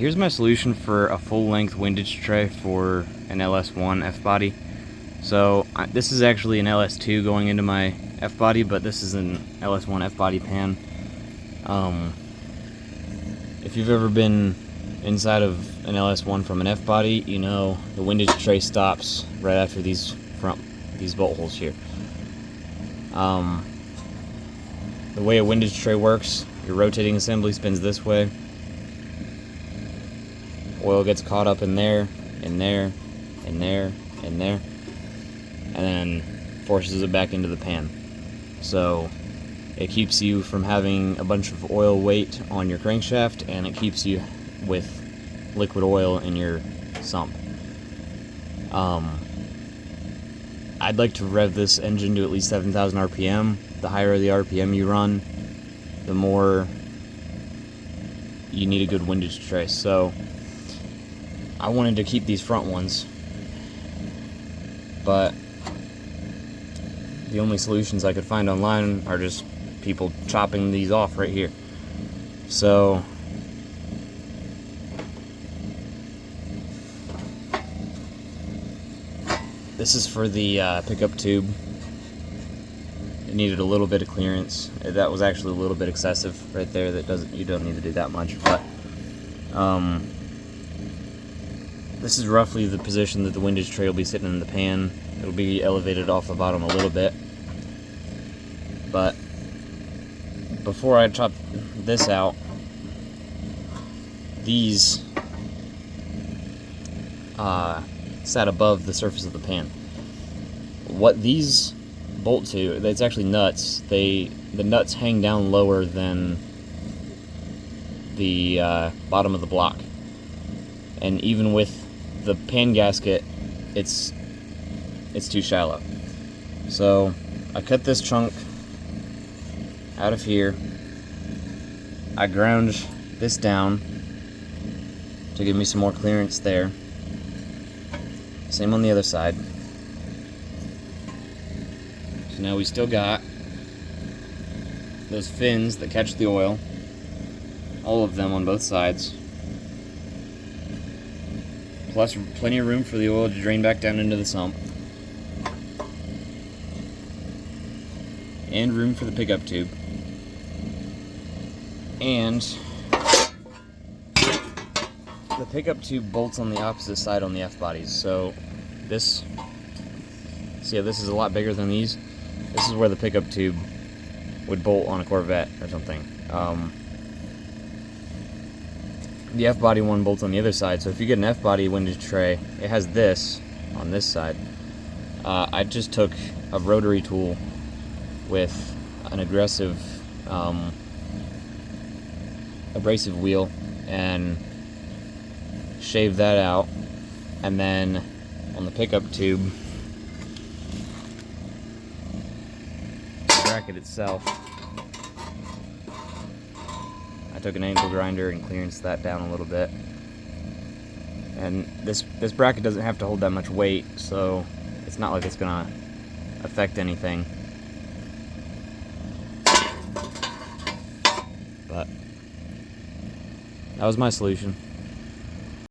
here's my solution for a full-length windage tray for an LS1 Fbody. So this is actually an LS2 going into my Fbody, but this is an LS1 Fbody pan. If you've ever been inside of an LS1 from an Fbody, you know the windage tray stops right after these bolt holes here. The way a windage tray works, your rotating assembly spins this way. Oil gets caught up in there, in there, in there, in there, and then forces it back into the pan. So it keeps you from having a bunch of oil weight on your crankshaft, and it keeps you with liquid oil in your sump. I'd like to rev this engine to at least 7,000 RPM. The higher the RPM you run, the more you need a good windage tray. So I wanted to keep these front ones, but the only solutions I could find online are just people chopping these off right here. So this is for the pickup tube. It needed a little bit of clearance. That was actually a little bit excessive right there. You don't need to do that much, but this is roughly the position that the windage tray will be sitting in the pan. It'll be elevated off the bottom a little bit. But before I chop this out, these sat above the surface of the pan. What these bolt to, it's actually nuts. The nuts hang down lower than the bottom of the block. And even with the pan gasket, it's too shallow. So I cut this chunk out of here. I ground this down to give me some more clearance there. Same on the other side. So now we still got those fins that catch the oil, all of them on both sides, plus plenty of room for the oil to drain back down into the sump, and room for the pickup tube. And the pickup tube bolts on the opposite side on the Fbodies. So this is a lot bigger than these. This is where the pickup tube would bolt on a Corvette or something. The Fbody one bolts on the other side, so if you get an Fbody windage tray, it has this on this side. I just took a rotary tool with an aggressive abrasive wheel and shaved that out, and then on the pickup tube, the bracket itself, I took an angle grinder and clearanced that down a little bit. And this bracket doesn't have to hold that much weight, so it's not like it's gonna affect anything. But that was my solution.